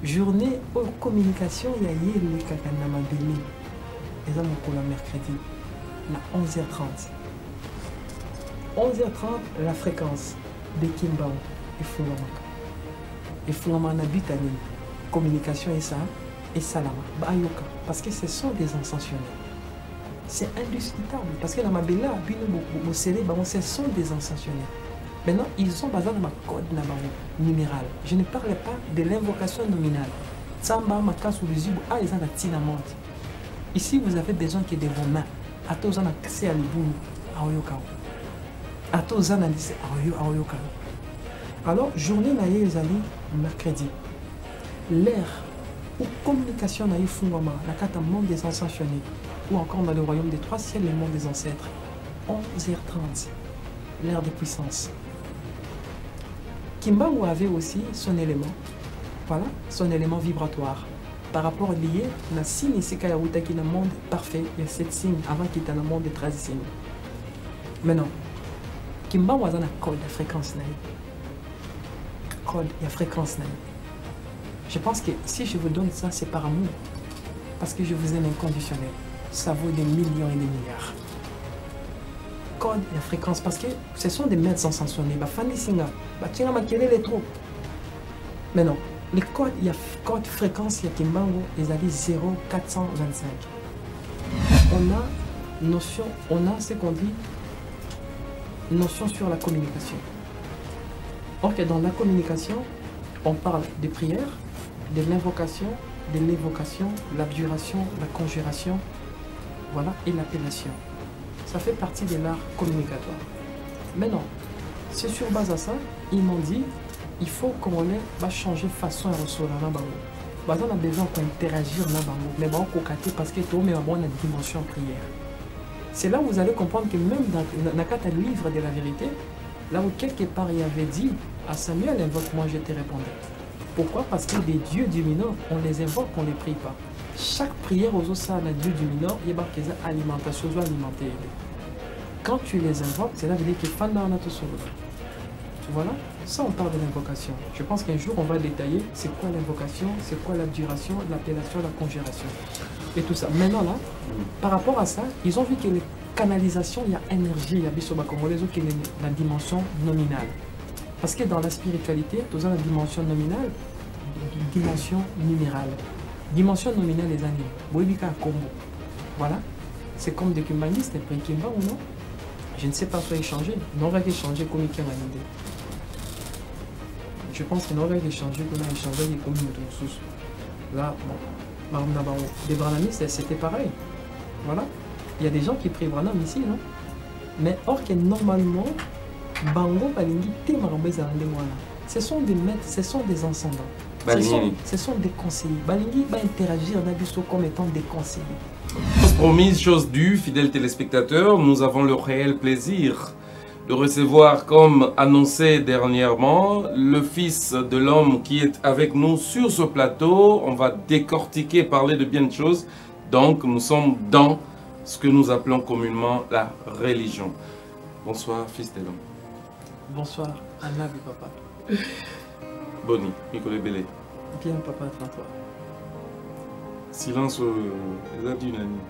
journée de communication, il y a le Kakanama Bélé. Et ça, mon mercredi, à 11h30. 11h30, la fréquence de Kimbao et Fungamaka. Et Fungamana Bitani, communication et ça, et Salama, Bayoka. Parce que ce sont des ascensionnés. C'est indiscutable. Parce que la Mabela, ce sont des ascensionnés. Maintenant, ils sont basés dans ma code numéral. Je ne parle pas de l'invocation nominale. Samba, Makas ou Luzibu, ils ont la tinamante. Ici, vous avez besoin que de vos mains. À tous, on a cassé à l'Iboum, à Oyokao. À tous, on a dit à Oyokao. Alors, journée naïe, les amis, mercredi. L'ère où communication naïe Fungama, la carte monde des ascensionnés, ou encore dans le royaume des trois ciels, le monde des ancêtres. 11h30, l'ère de puissance. Kimbao avait aussi son élément, voilà, son élément vibratoire. Par rapport lié à la signe Sika Yaruta qui est dans le monde parfait, il y a 7 signes avant qu'il y ait dans le monde des 13 signes. Maintenant, Kimbao a un code de fréquence. Code et fréquence. Je pense que si je vous donne ça, c'est par amour. Parce que je vous aime inconditionnel. Ça vaut des millions et des milliards. Code et fréquence, parce que ce sont des maîtres ascensionnés. Fani Singa, Tinga Makele les trop. Mais non, les codes, il y a code fréquence, il y a Kimbango, ils avaient 0,425. On a ce qu'on dit, notion sur la communication. Or que dans la communication, on parle des prières, de l'invocation, de l'évocation, l'abjuration, la conjuration, voilà, et l'appellation. Ça fait partie de l'art communicatoire. Mais non, c'est sur base à ça, ils m'ont dit, il faut qu'on va changer façon de recevoir la bango. On a besoin d'interagir la bango, mais on va parce que tout le monde a une dimension prière. C'est là où vous allez comprendre que même dans le livre de la vérité, là où quelque part il avait dit à Samuel, invoque moi je te répondrai. Pourquoi? Parce que les dieux du Minor, on les invoque, on ne les prie pas. Chaque prière aux autres, à Dieu du Minor, il y a une alimentation, alimenter. Quand tu les invoques, c'est là que tu fais voilà, ça on parle de l'invocation. Je pense qu'un jour on va détailler c'est quoi l'invocation, c'est quoi l'abjuration, l'appellation, la conjuration et tout ça. Maintenant là, par rapport à ça, ils ont vu que les canalisations, il y a énergie, il y a bisoba comme les autres qui est la dimension nominale. Parce que dans la spiritualité, tu as la dimension nominale, dimension numérale. Dimension nominale les animes. Boibika combo. Voilà. C'est comme des humanistes, après Kimba ou non? Je ne sais pas faire échanger. Non, on va échanger comme il y a une idée. Je pense qu'on aurait échangé, qu'on a échangé comme une ressource. Là, bon, les Branhamistes, c'était pareil. Voilà. Il y a des gens qui prient Branham ici, non? Mais or que normalement, Bango, Balingi, ce sont des maîtres, ce sont des ascendants. Ce sont des conseillers. Balingi va interagir comme étant des conseillers. Chose promise, chose due, fidèles téléspectateurs, nous avons le réel plaisir de recevoir, comme annoncé dernièrement, le Fils de l'homme qui est avec nous sur ce plateau. On va décortiquer, parler de bien de choses. Donc, nous sommes dans ce que nous appelons communément la religion. Bonsoir, Fils de l'homme. Bonsoir, Anna et papa. Boni, Nicolas Bélé. Bien, papa, toi. Silence, la dynamique.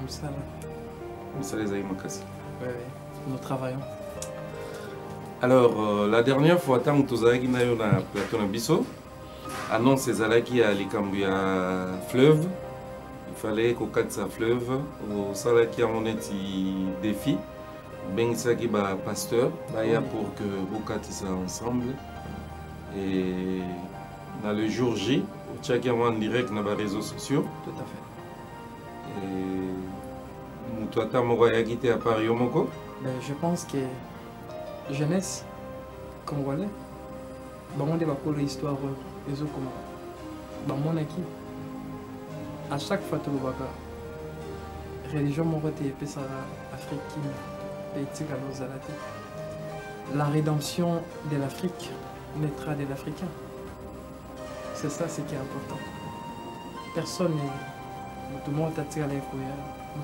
Ça, les aïe makasi. Oui, nous travaillons. Alors, la dernière fois, tant que tu as eu na plateau na biso, annonce ezalaki à Likambuya fleuve. Il fallait qu'au cas de sa fleuve, au salaki a mon défi. Ben Saki ba pasteur, baya pour que vous ça ensemble. Et dans le jour J, au en direct dans les réseaux sociaux. Tout à fait. Et nous toi quitté à Paris au Moko. Je pense que jeunesse congolais, on a pour l'histoire des autres comment. Mon acquis. À chaque fois tu vois religion moroté et ça Afrique la rédemption de l'Afrique naîtra de l'Africain. C'est ça ce qui est important. Personne n'est. Tout le monde a tiré les couilles.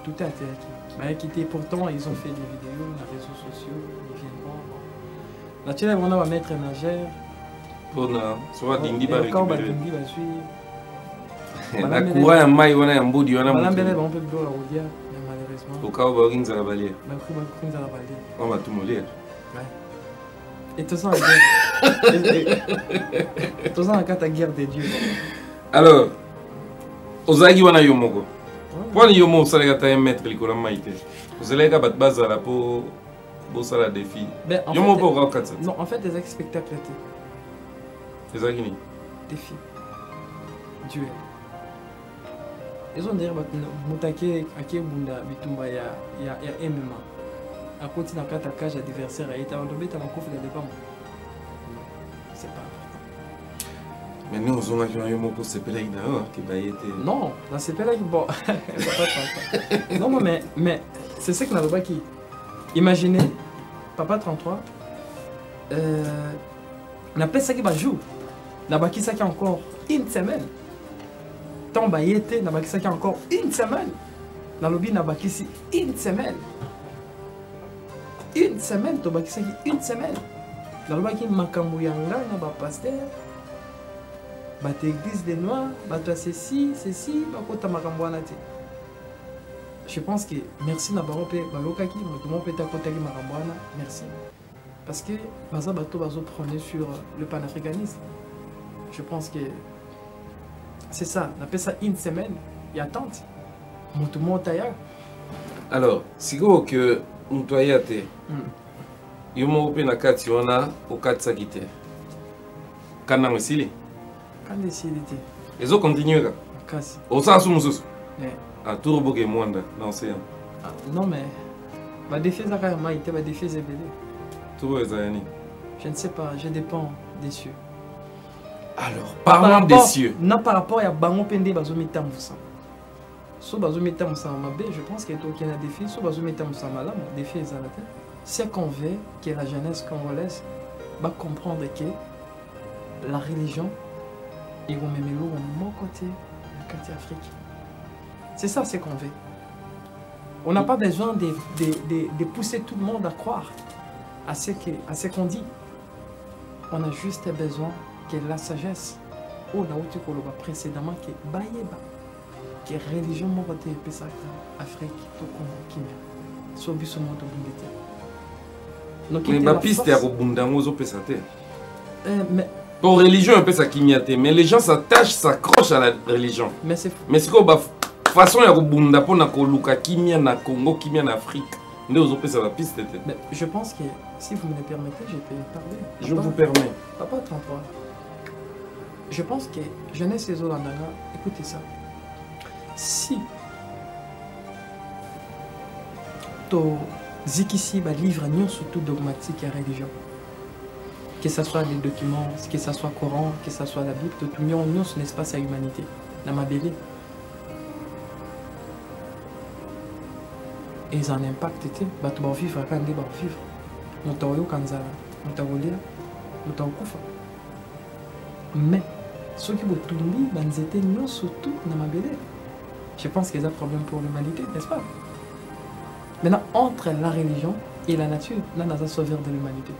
Tout est attiré. Pourtant, ils ont fait des vidéos, les réseaux sociaux, ils viennent voir. Là, tu vas mettre un nageur, Pona, soit dingi ba Quand on récupérer. va suivre. La courant ya mai wana ya mbodi wana Malambele mutu. on peut bloquer la route, mais malheureusement. Au cas où barinza la balie. Bah, on va prendre la balle. On va tout mouler. Ouais. Et tout ça en guerre. Tout ça en cas de guerre des dieux. Alors, ozagi wana yomoko. Pour les yomo salega ta mettre likola maite. Ozelega bat bazala pour bosala défi. Ben, en Yomo fait, pour rakatsa. non, en fait, des spectacles étaient Ezagi ni. défi. Duel. Ils ont dit que Moutake Ake Bunda Bitumba ya MMA. À côté d'un cage adversaire, il était en tombé dans le coffre de départ. C'est pas. Mais nous, on a vu un yomo pour se peler d'ailleurs qui va être. Non, là c'est pas là qui bon. Non, mais c'est ce que n'a pas qui. Imaginez, Papa 33, on appelle ça qui va jouer. Là-bas qui ça qui encore une semaine. Tant bah y était, n'a pas qui ça qui encore une semaine. Dans le lobby n'a pas qui si une semaine. Une semaine, tu vas qui ça qui une semaine. Dans le lobby qui makambouyanga n'a pas pasteur. Bah t'église des noirs, bah toi ceci, bah quoi t'as makambouyana te. Je pense que merci na barope balokaki, tout le monde peut t'accoter makambouyana, merci. Parce que baza bato bazo prôner sur le panafricanisme. Je pense que c'est ça, on appelle ça une semaine, il y a attente. Tout le monde ailleurs. Alors, si vous que mtoyate, yomo open na kati wana o katsa kite. Kana mesili. Quand décidé Ezo continuer ka. Kasi. O sa sumususu. Ouais. A turbo ke mwanda na océan. Ah, non mais bah défi ça quand même été bah défi zébélé. Turbo ezayani. Je ne sais pas, je dépends des cieux. Alors, parlons des cieux. Non, par rapport à Bango Pende Bazomita Moussa. So Bazomita Moussa Mabé, je pense qu'il y a un défi. So Bazomita Moussa Malam, défi est à la tête. C'est qu'on veut que la jeunesse congolaise va comprendre que la religion, ils vont même l'eau à mon côté, le quartier Afrique. C'est ça, c'est qu'on veut. On n'a pas besoin de pousser tout le monde à croire à ce qu'on dit. On a juste besoin que la sagesse, on a outil qu'on a précédemment, que Bayeba, que religion morte et pesa Afrique, tout comme Kenya, sobi son monde Mais ma piste est à Robundango zo pesate. Mais Pour religion un peu ça kinyate, mais les gens s'attachent, s'accrochent à la religion. mais c'est fou. Mais c'est quoi façon ya Robunda pour na koluka kimia na Congo, kimia na Afrique. Nde ozo pesa la piste tete. Mais je pense que si vous me le permettez, je peux parler. Je vous permets. Papa 33. Je pense que jeunesse et Zolandaga, écoutez ça. Si to zikisi ba livre non surtout dogmatique et religion, que ce soit les documents, que ce soit Coran, que ce soit la Bible, tout le monde non son espace à l'humanité. La mabélé. Et ils en impact était, bah tu vas vivre quand tu vas vivre. Nous t'aurions kanzala, nous t'aurions nous t'aurions kufa. Mais ceux qui vont tomber, ils étaient non surtout dans ma belle. Je pense qu'il y a un problème pour l'humanité, n'est-ce pas? Maintenant, entre la religion et la nature, là, on a un sauveur de l'humanité.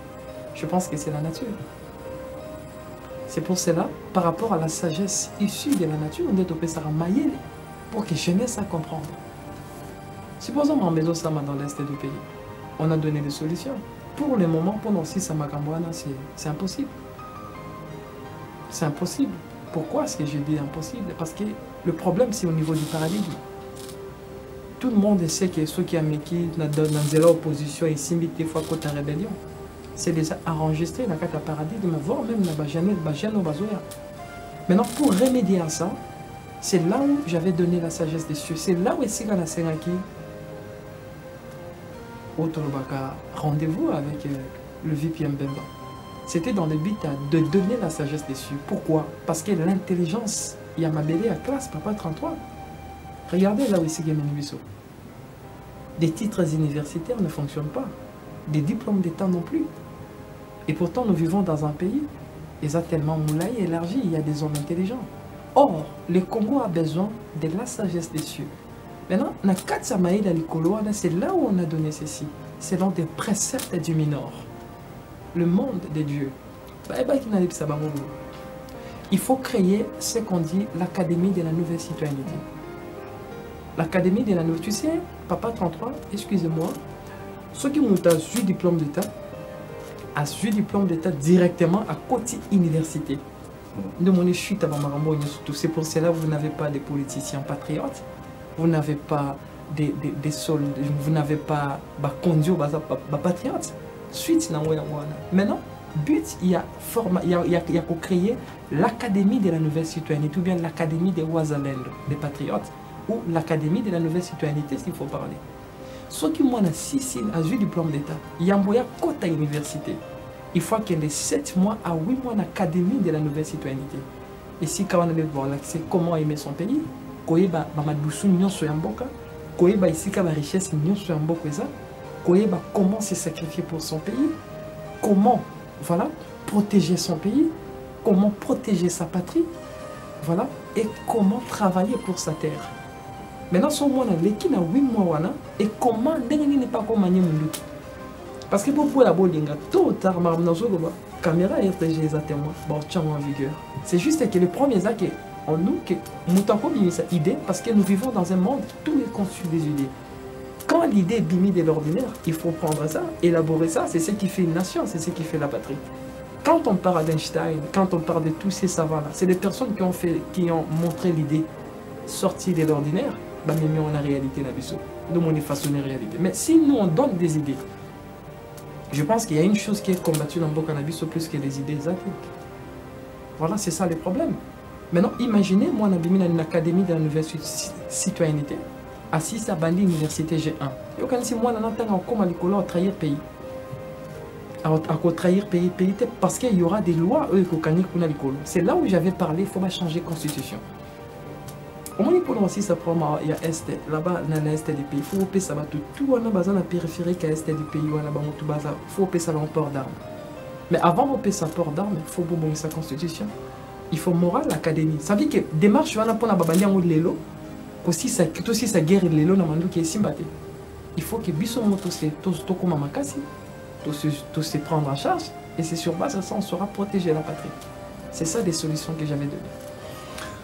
Je pense que c'est la nature. C'est pour cela, par rapport à la sagesse issue de la nature, on doit topper ça mailler pour que jeunesse à comprendre. Supposons en maison Sama dans l'est du pays. On a donné des solutions. Pour le moment, pendant 6 Samakambouana, c'est impossible. C'est impossible. Pourquoi est-ce que je dis impossible? Parce que le problème, c'est au niveau du paradigme. Tout le monde sait que ceux qui ont mis dans l'opposition et s'imitent fois contre la rébellion, c'est déjà enregistré dans le paradigme, voire même dans la jeune Bazoya. Maintenant, pour remédier à ça, c'est là où j'avais donné la sagesse des cieux. C'est là où est-ce qu'on a Senaki au Tolobaka rendez-vous avec le VPM Bemba. C'était dans le but de donner la sagesse des cieux. Pourquoi? Parce que l'intelligence, il y a ma belle à classe, Papa 33. Regardez là où c'est Gemenuiso. Des titres universitaires ne fonctionnent pas. Des diplômes d'État non plus. Et pourtant, nous vivons dans un pays, ils ont tellement moulay et élargi, il y a des hommes intelligents. Or, le Congo a besoin de la sagesse des cieux. Maintenant, c'est là où on a donné ceci, selon des préceptes du Minor. Le monde des dieux. Il faut créer ce qu'on dit l'Académie de la nouvelle citoyenneté. L'Académie de la nouvelle... Tu sais, Papa 33, excusez-moi, ceux qui ont eu diplôme d'État, a eu diplôme d'État directement à côté université. C'est pour cela que vous n'avez pas de politiciens patriotes, vous n'avez pas des soldats, vous n'avez pas conduit patriotes. Suite, maintenant, but, il y a créer l'Académie de la nouvelle citoyenneté ou bien l'Académie des Wazaland, des patriotes, ou l'Académie de la nouvelle citoyenneté, s'il faut parler. Ceux qui ont eu diplôme d'État, il y a un côté université. Il faut qu'il y ait 7 mois à 8 mois d'Académie de la nouvelle citoyenneté. Et si on a l'accès comment aimer son pays, comment se sacrifier pour son pays, comment voilà, protéger son pays, comment protéger sa patrie, voilà, et comment travailler pour sa terre. Maintenant, ce moment là, l'équipe a 8 mois et comment n'est pas comme parce que pour la bolinga, tôt ou tard, la caméra RTG exactement, en vigueur. C'est juste que le premier acte en nous, que nous avons cette idée parce que nous vivons dans un monde où tout est conçu des idées. Quand l'idée est bimise de l'ordinaire, il faut prendre ça, élaborer ça, c'est ce qui fait une nation, c'est ce qui fait la patrie. Quand on parle d'Einstein, quand on parle de tous ces savants-là, c'est des personnes qui ont montré l'idée sortie de l'ordinaire, mais on a réalité là-dessus. Donc on est façonné réalité. Mais si nous on donne des idées, je pense qu'il y a une chose qui est combattue dans le cannabis plus que les idées exactes. Voilà, c'est ça le problème. Maintenant, imaginez, moi, on a mis une académie de la nouvelle citoyenneté, assis à Bandi Université G1. Et quand si moi, on entend comment l'école a trahir pays. À trahir pays, parce qu'il y aura des lois, eux, c'est là où j'avais parlé, il faut changer la constitution. Au moins, pour aussi, ça prend, il y a Est, là-bas, dans l'Est du pays, il faut que ça va tout, on a besoin de périphérique à l'Est du pays, on a besoin il faut que ça va en port d'armes. Mais avant de payer sa port d'armes, il faut que sa constitution. Il faut moral l'académie. Ça veut dire que démarche, on a pour la babandi en l'élo, aussi ça guerre l'élo, dans le qui est simbaté. Il faut que Bissomo tout comme Makasi, tout se prendre en charge, et c'est sur base de ça on saura protéger la patrie. C'est ça des solutions que j'avais données.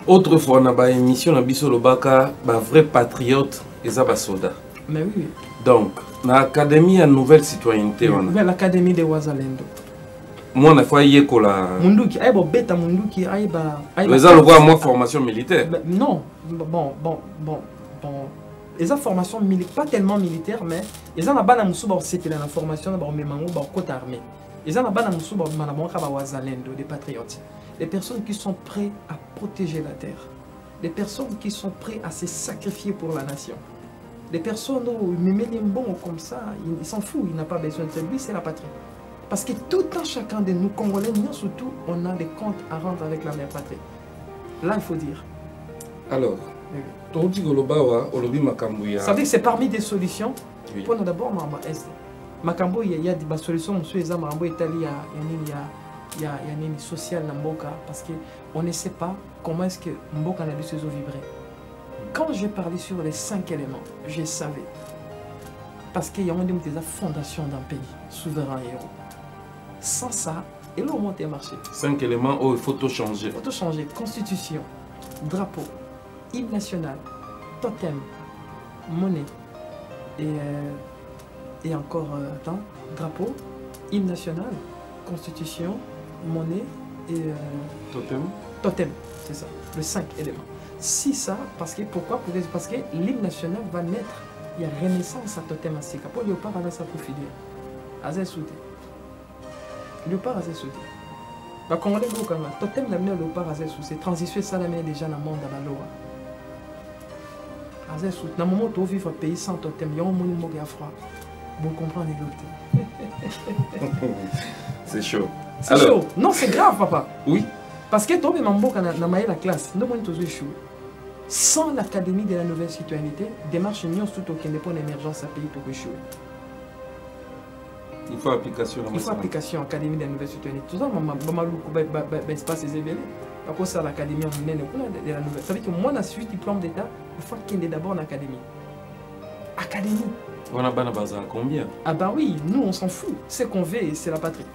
Autrefois, on a une émission dans Bisso Lobaka, un vrai patriote et ça va soda. Mais oui. Donc, dans l'Académie à nouvelle citoyenneté, on a l'Académie de Wazalendo. Moi, on a fait y écola. Munduki, aïe, bêta Munduki, aïe, bah. Mais ça, on voit moi formation militaire. Non, bon. Les formations militaires, pas tellement militaires, mais ils ont la bonne c'était la formation dans le côté armé. Ils ont la bonne Wazalendo, des patriotes. Les personnes qui sont prêtes à protéger la terre. Les personnes qui sont prêtes à se sacrifier pour la nation. Les personnes où ils mettent un bon comme ça, ils s'en foutent, ils n'ont pas besoin de lui, c'est la patrie. Parce que tout un chacun de nous, Congolais, nous surtout, on a des comptes à rendre avec la mère patrie. Là, il faut dire. Alors, ça veut dire que c'est parmi des solutions. Oui. Pour nous d'abord, Makambo, il y a des solutions, monsieur Zamambo, il y a une sociale dans Mboka parce qu'on ne sait pas comment est-ce que Mboka n'a se vibrer. Quand j'ai parlé sur les 5 éléments, je savais. Parce qu'il y a des fondations d'un pays, souverain et héros. Sans ça, et là, au moins, marché. 5 éléments, il faut tout changer. Il faut tout changer. Constitution, drapeau, hymne national, totem, monnaie et encore drapeau, hymne national, constitution, monnaie et totem, c'est ça, les 5 éléments. Si ça, pourquoi? Parce que l'hymne national va naître, il y a renaissance à totem à Sika. Pour Léopard, on a ça pour filer. Azé souté. Léopard, Azé souté. Donc, on va aller voir totem d'amener Léopard, Azé souté. Transition, ça la met déjà dans le monde à la loi. Azé souté. Dans le moment où on vit un pays sans totem, il y a un monde qui a froid. Vous comprenez l'autre. C'est chaud. C'est chaud. Non, c'est grave, papa. Oui. Parce que toi, même en la classe, nous avons tous échoué. Sans l'Académie de la nouvelle citoyenneté, démarche union surtout qu'il n'y a pas d'émergence à pays pour échouer. Il faut application. Il faut application à l'Académie de la nouvelle citoyenneté. Tout ça, je ne sais pas si c'est bien. Par contre, c'est l'Académie de la nouvelle. Ça veut dire que moi, je suis diplôme d'État, il faut qu'il y ait d'abord l'Académie. Académie. On a besoin de combien? Ah bah oui, nous on s'en fout. Ce qu'on veut, c'est la patrie.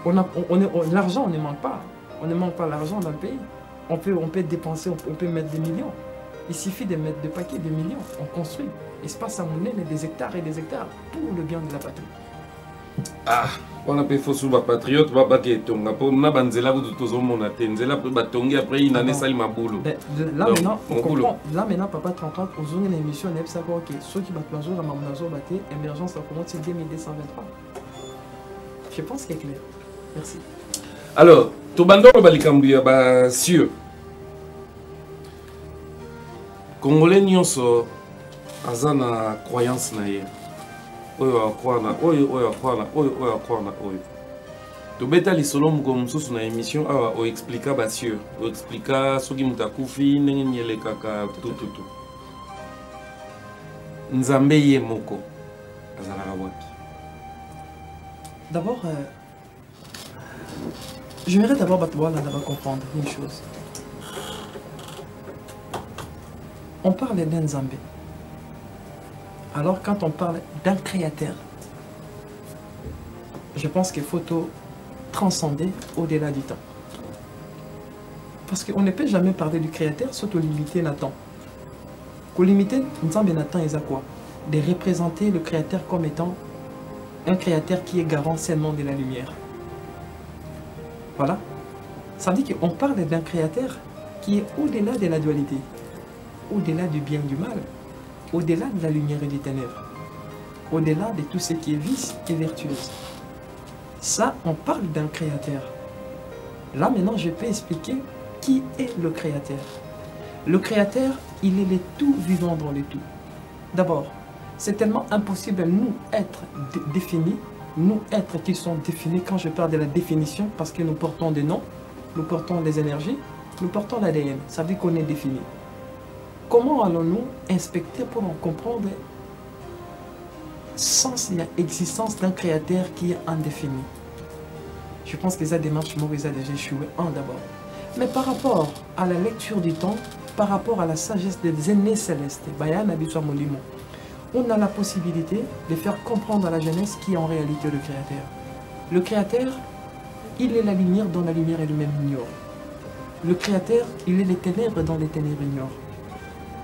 L'argent, on ne manque pas. On ne manque pas l'argent dans le pays. On peut dépenser, on peut mettre des millions. Il suffit de mettre des paquets de millions. On construit. Espace à monnaie, des hectares et des hectares pour le bien de la patrie. Ah, on a fait faux patriote, on va tonga pour na banzela vous tous au monde nzela pour batongi après il n'en est sali maboulou. Là maintenant, on comprend. Là maintenant, papa 33 aux zones d'émission, on a savoir que ceux qui battent l'oiseau, la mamonazo batté, émergence ça commence en 2223. Je pense qu'il est clair. Merci. Alors, tout bando le balikambuya ba sûr. Congolais nyonso azana croyance na ye. Oyo akwana, oyo akwana, oyo akwana, oyo. Tobeta lisolo moko mosusu na émission awa o explica ba sûr, o explica soki mutakufi ndenge nyele kaka tututu. Nzambe ye moko azalaka wapi? D'abord, j'aimerais d'abord comprendre une chose. On parle d'un Zambé. Alors quand on parle d'un créateur, je pense qu'il faut transcender au-delà du temps. Parce qu'on ne peut jamais parler du créateur, surtout limiter Nathan. Pour limiter, Nzambe Nathan est à quoi? De représenter le créateur comme étant un créateur qui est garant seulement de la lumière. Voilà. Ça veut dire qu'on parle d'un créateur qui est au-delà de la dualité, au-delà du bien et du mal, au-delà de la lumière et des ténèbres, au-delà de tout ce qui est vice et vertueuse. Ça, on parle d'un créateur. Là, maintenant, je peux expliquer qui est le créateur. Le créateur, il est le tout vivant dans le tout. D'abord, c'est tellement impossible à nous être définis, nous êtres qui sont définis quand je parle de la définition, parce que nous portons des noms, nous portons des énergies, nous portons l'ADN. Ça veut dire qu'on est défini. Comment allons-nous inspecter pour en comprendre sans l'existence d'un créateur qui est indéfini? Je pense que ça démarche mauvaise a déjà échoué d'abord. Mais par rapport à la lecture du temps, par rapport à la sagesse des aînés célestes, on a la possibilité de faire comprendre à la jeunesse qui est en réalité le créateur. Le créateur, il est la lumière dont la lumière elle-même ignore. Le créateur, il est les ténèbres dont les ténèbres ignorent.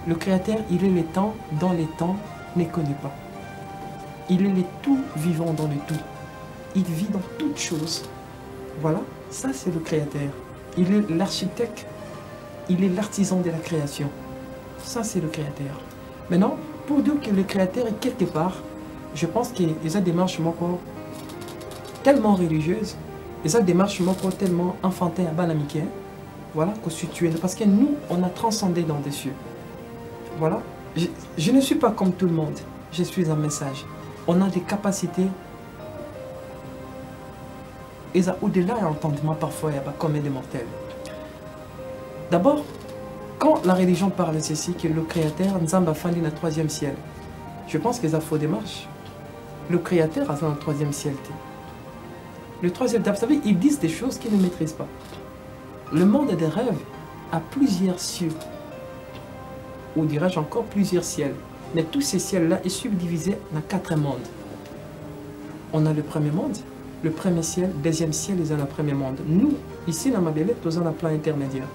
Le créateur, il est les temps dont les temps ne connaissent pas. Il est le tout vivant dans le tout. Il vit dans toutes choses. Voilà, ça c'est le créateur. Il est l'architecte, il est l'artisan de la création. Ça c'est le créateur. Maintenant, pour dire que le créateur est quelque part, je pense qu'il y a des démarches tellement religieuses, il y a des démarches tellement enfantines à banamiquer, voilà, constituées. Parce que nous, on a transcendé dans des cieux. Voilà, je ne suis pas comme tout le monde, je suis un message. On a des capacités, et au-delà de l'entendement parfois, il y a pas comme des mortels. D'abord, quand la religion parle de ceci, que le créateur, Nzamba Fandi na troisième ciel, je pense qu'ils ont faux démarche. Le créateur a un troisième ciel. Le troisième, vous savez, ils disent des choses qu'ils ne maîtrisent pas. Le monde des rêves a plusieurs cieux, ou dirais-je encore plusieurs ciels. Mais tous ces ciels-là sont subdivisés dans 4 mondes. On a le premier monde, le premier ciel, deuxième ciel, ils ont le premier monde. Nous, ici dans Mabélé, nous avons un plan intermédiaire.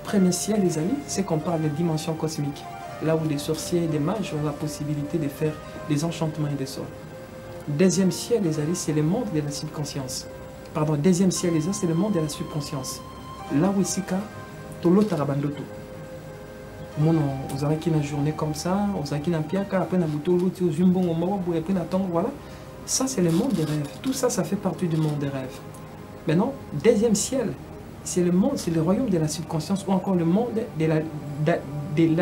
Premier ciel, les amis, c'est qu'on parle de dimension cosmique. Là où les sorciers et les mages ont la possibilité de faire des enchantements et des sorts. Deuxième ciel, les amis, c'est le monde de la subconscience. Pardon, deuxième ciel, les amis, c'est le monde de la subconscience. Là où ici, Tolo Tarabandoto. Vous avez une journée comme ça, vous avez une piaka, après un bouton, l'autre, vous avez un mawabu, après un temps, voilà. Ça, c'est le monde des rêves. Tout ça, ça fait partie du monde des rêves. Maintenant, deuxième ciel, c'est le monde, c'est le royaume de la subconscience, ou encore le monde de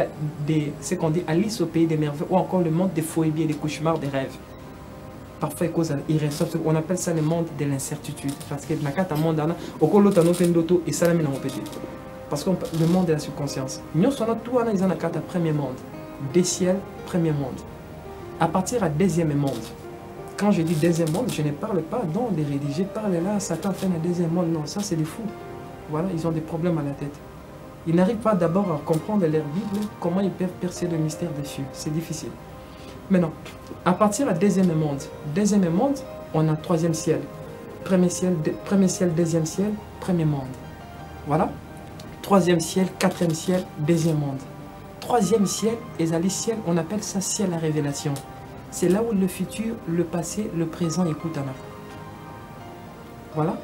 ce qu'on dit Alice au pays des merveilles, ou encore le monde des phobies et des cauchemars des rêves. Parfois, on appelle ça le monde de l'incertitude. Parce que dans le monde, et ça, parce que le monde de la subconscience. Nous sommes tous dans le premier monde. Des ciels, premier monde. À partir du deuxième monde. Quand je dis deuxième monde, je ne parle pas dans les rédigés, parle là, Satan fait un deuxième monde. Non, ça c'est des fous. Voilà, ils ont des problèmes à la tête. Ils n'arrivent pas d'abord à comprendre leur Bible, comment ils peuvent percer le mystère dessus. C'est difficile. Maintenant, à partir du deuxième monde, on a troisième ciel. premier ciel, deuxième ciel, premier monde. Voilà. Troisième ciel, quatrième ciel, deuxième monde. Troisième ciel, et ciel, on appelle ça ciel à révélation. C'est là où le futur, le passé, le présent écoutent. Voilà.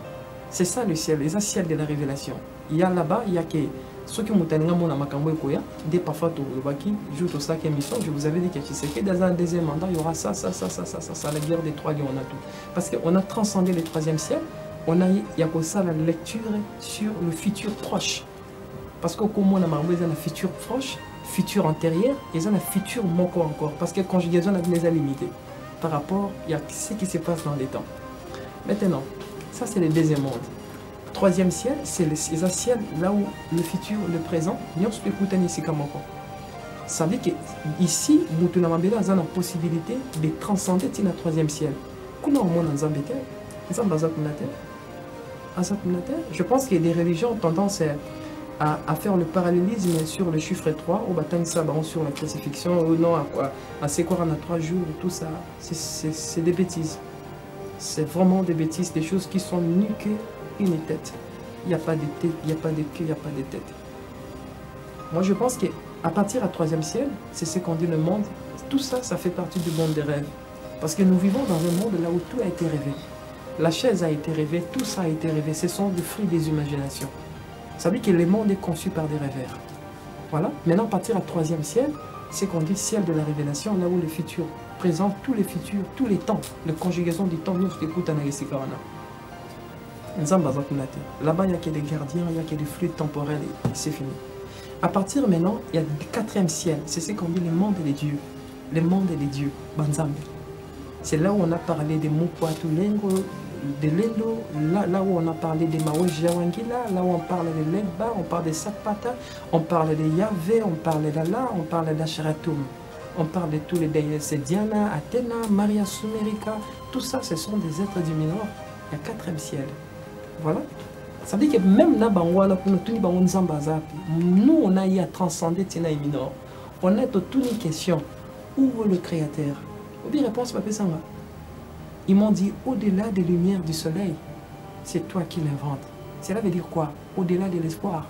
C'est ça le ciel, les ciel de la révélation. Il y a là-bas, il y a que ceux qui m'ont dit que dès parfois je vous avais dit que dans un deuxième mandat, il y aura ça, la guerre des trois lions, on a tout. Parce qu'on a transcendé le troisième ciel, il y a ça la lecture sur le futur proche. Parce qu'au comment on a le futur proche, futur antérieur, et ça le futur manquant encore. Parce que la conjugaison est limitée par rapport à ce qui se passe dans les temps. Maintenant, ça c'est le deuxième monde. Troisième ciel, c'est le ciel là où le futur, le présent, nous écoutons ici comme encore. Ça veut dire qu'ici, nous avons la possibilité de transcender le troisième ciel. Comment on monde dans je pense que les religions ont tendance à faire le parallélisme sur le chiffre 3, ou sur la crucifixion, ou non, à c'est quoi on a 3 jours, tout ça. C'est des bêtises. C'est vraiment des bêtises, des choses qui sont nues qu'une tête. Il n'y a pas de tête, il n'y a pas de queue, il n'y a pas de tête. Moi, je pense qu'à partir du troisième ciel, c'est ce qu'on dit le monde. Tout ça, ça fait partie du monde des rêves. Parce que nous vivons dans un monde là où tout a été rêvé. La chaise a été rêvée, tout ça a été rêvé. Ce sont des fruits des imaginations. Ça veut dire que le monde est conçu par des rêveurs. Voilà. Maintenant, à partir du troisième ciel, c'est qu'on dit ciel de la révélation, là où le futur présente tous les futurs, tous les temps. La conjugaison du temps, nous écoutons dans les Sikarana. Là-bas, il n'y a que des gardiens, il n'y a que des fluides temporels et c'est fini. À partir maintenant, il y a le quatrième ciel. C'est ce qu'on dit le monde des dieux. Le monde des dieux. Banzambe. C'est là où on a parlé des Mukwatunengo, de Lendo, là où on a parlé des Maojawangila, là où on parle de Legba, on parle de Sakpata, on parle de Yahvé, on parle d'Allah, on parle d'Asheratum. On parle de tous les déesses, Diana, Athéna, Maria Sumerica. Tout ça, ce sont des êtres du mineur. Il y a quatrième ciel. Voilà. Ça veut dire que même là, nous, on a eu à transcender Tina et Minor. On a toute une question. Où est le Créateur? Ou bien réponse, Papa Sanga. Ils m'ont dit, au-delà des lumières du soleil, c'est toi qui l'inventes. Cela veut dire quoi? Au-delà de l'espoir.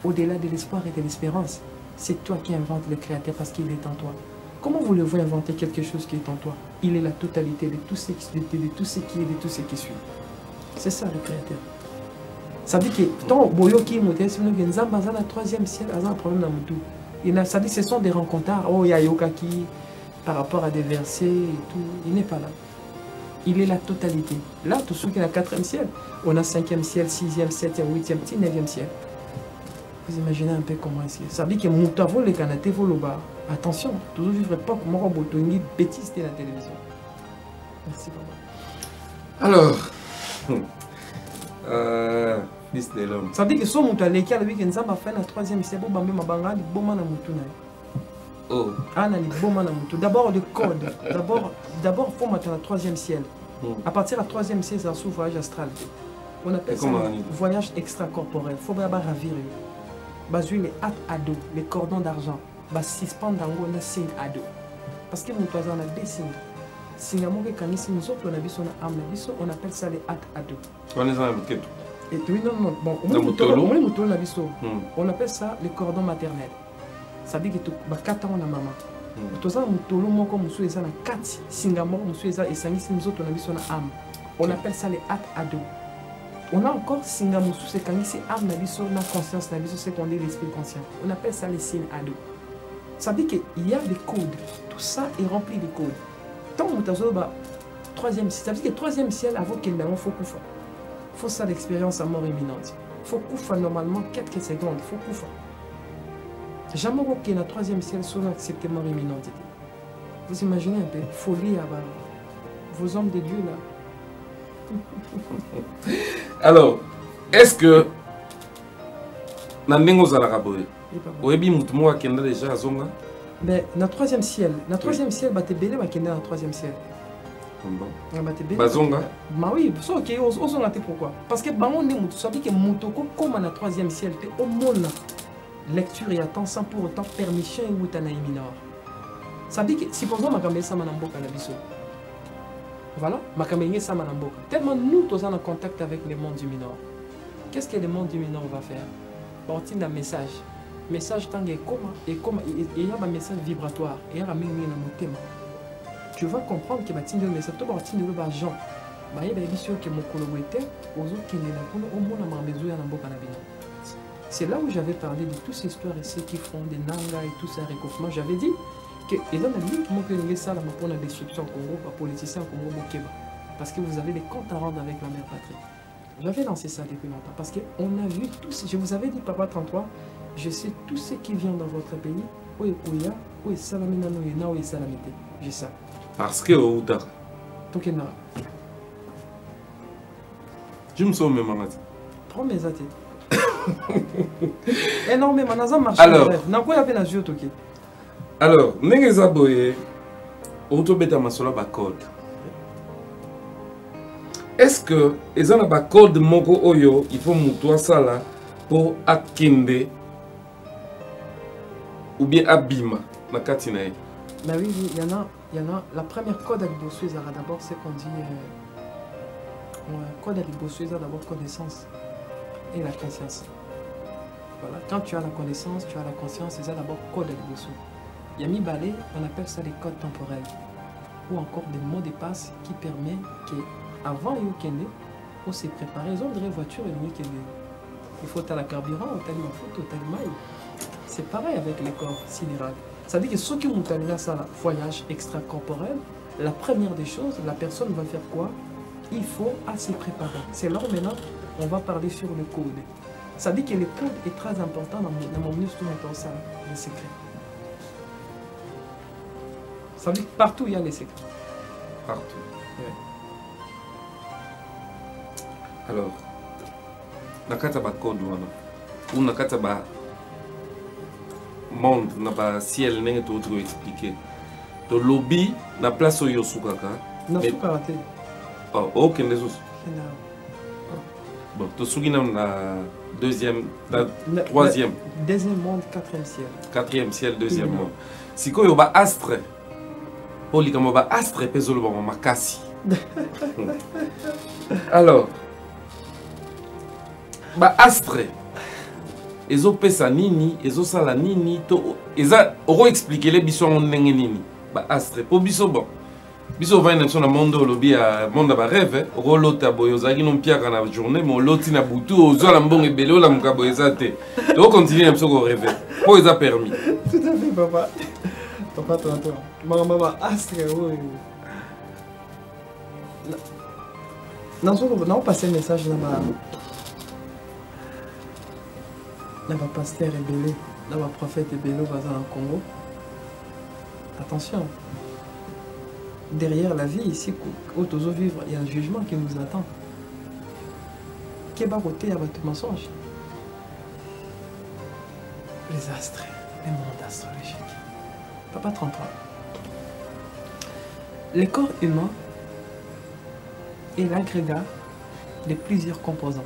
Au-delà de l'espoir et de l'espérance, c'est toi qui inventes le Créateur parce qu'il est en toi. Comment voulez-vous inventer quelque chose qui est en toi? Il est la totalité de tout ce qui est, de tout ce qui suit. C'est ça le Créateur. Ça veut dire que tant Boyoki la troisième ciel a un problème dans le tout. Ça dit que ce sont des rencontres. Oh, il y a Yokaki par rapport à des versets et tout. Il n'est pas là. Il est la totalité. Là, tout ce qui est la quatrième ciel, on a cinquième ciel, sixième, septième, huitième, neuvième ciel. Vous imaginez un peu comment c'est. Ça veut dire que Moutavo les Kanate Voloba. Attention, toujours vivre pas comme un botoni bêtise de la télévision. Merci papa. Alors. Fils de l'homme. Ça veut dire que si on a l'équipe avec une zamba fait la troisième ciel, on va me banga les bons na mutu na. Oh. Ah na les bons na mutu. D'abord le code. D'abord faut mettre la troisième ciel. À partir de la troisième ciel, ça s'ouvre voyage astral. On appelle ça voyage extracorporel. Faut pas ravir. Basu les hâtes ado, les cordons d'argent. Bas suspendre dans le signe ado. Parce que nous avons des signes. Si on appelle ça les hâtes ado. On est en quête. Et puis non, bon, on appelle ça les cordons maternels. Ça veut dire que tu as 4 ans à maman. Tu as on appelle ça les hâtes ado. On a encore Singamusu, c'est quand c'est âme, la conscience, c'est qu'on dit l'esprit conscient. On appelle ça les signes ado. Ça veut dire qu'il y a des codes. Tout ça est rempli de codes. Tant que tu as troisième ciel, ça veut dire que le troisième ciel, avant qu'il n'ait pas faut koufa. Il faut ça l'expérience à mort imminente. Il faut koufa normalement quelques secondes. Il faut koufa. Jamais qu'il y ait un troisième ciel soit accepté mort imminente. Vous imaginez un peu, folie à vos hommes de Dieu là. Alors, est-ce que Nandengo Zalaraboye, Oebi Moutmoa qui est déjà à Zonga? Mais dans le troisième ciel, bah t'es belé, bah qui est dans le troisième ciel. Bazonga? Bah oui, c'est ok, osons pourquoi? Parce que bah on est moutou, ça veut dire que moutoko comme dans le troisième ciel, t'es au monde lecture et attend sans pour autant permission et outanaï minor. Ça veut dire que, supposons ma gambe ça m'a n'importe quel abisso. Voilà, Makamélié Samanamboka. Tellement nous, tous en contact avec les mondes du Minor. Qu'est-ce que le monde du Minor va faire? Partir d'un message. Message tant et il y a un message vibratoire. Il y a un thème. Tu vas comprendre que le message, tu vas partir de l'argent. C'est là où j'avais parlé de toutes ces histoires et ceux qui font des nangas et tout ça, réchauffement. J'avais dit que les gens ont dit ça pour la destruction au Congo, pas politiciens au Congo, parce que vous avez des comptes à rendre avec la mère patrie. J'avais lancé ça depuis longtemps parce qu'on a vu tous. Je vous avais dit, Papa 33, je sais tout ce qui vient dans votre pays. Où est Kouya, où est Salamina, où est Salamité. J'ai ça. Parce que Outa. Tokena. Je me souviens même. Prends mes athées. Énormément. Alors, alors, Nengeza Boye, Autobeta Masola Bakod. Est-ce que les gens ont code moko oyo il faut moutoua ça là pour akinde ou bien abima na katinae? Bah oui, il y en a. La première code avec Bossueza, d'abord, c'est qu'on dit code avec Bossueza, d'abord connaissance et la conscience. Voilà, quand tu as la connaissance, tu as la conscience, c'est ça d'abord code avec Bossueza. Yami Balé, on appelle ça les codes temporels ou encore des mots de passe qui permettent que avant Yokende, on s'est préparé, ils ont une voiture et nous il faut à la carburant, au tel foot, au tel maille. C'est pareil avec les corps sidérales. Ça veut dire que ceux qui ont terminé ça, voyage extracorporel, la première des choses, la personne va faire quoi? Il faut assez préparer. C'est là où maintenant, on va parler sur le code. Ça veut dire que le code est très important dans mon ministre de ça, le secret. Ça veut dire que partout il y a les secrets. Partout. Ouais. Alors, nakata ba code wana ou nakata ba monde na ba ciel nenge to autre expliquer to lobby na place oyo sukaka na sukate oh ok ndesus bon to suki na deuxième troisième deuxième monde quatrième ciel deuxième monde sikoyo ba astre olikamo ba astre pezolo ba makasi alors ba astre ezopesa nini ezosala nini to eza oko expliquer les biso ndenge nini ba astre po biso bon biso va na sona mondo lobi ya monde ba rêve oko lota boyo zaki non piaka na journée mo loti na butu ozola mbongo ebele ola mukabo ezate to continuer na biso ko rêve po eza permis tout à fait papa papa toi mama astre oui non passer un message là-bas. Là, le pasteur est belé, là, le prophète est belé au Congo. Attention, derrière la vie ici, où tu veux vivre, il y a un jugement qui nous attend. Qui est côté à votre mensonge? Les astres, les mondes astrologiques. Papa 33. Le corps humain est l'agrégat de plusieurs composants.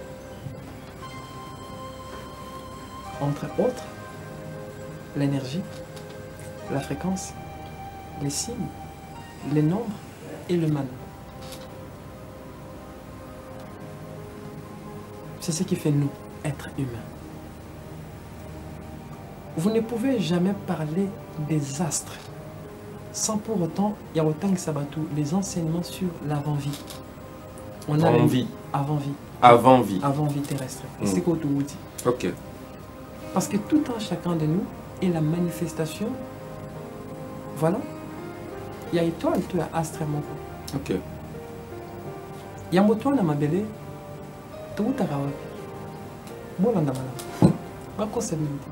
Entre autres, l'énergie, la fréquence, les signes, les nombres et le mana. C'est ce qui fait nous, être humains. Vous ne pouvez jamais parler des astres sans pour autant, il y a autant que Sabatou, les enseignements sur l'avant-vie. On a avant-vie. Avant-vie. Avant-vie. Avant-vie terrestre. C'est quoi tout dit? Ok. Parce que tout un chacun de nous est la manifestation. Voilà. Il y a étoile, tu as astre mon coup. Ok. Il y a un étoile dans ma belle. Tout à l'heure. Bon, là, pas quoi c'est vérité.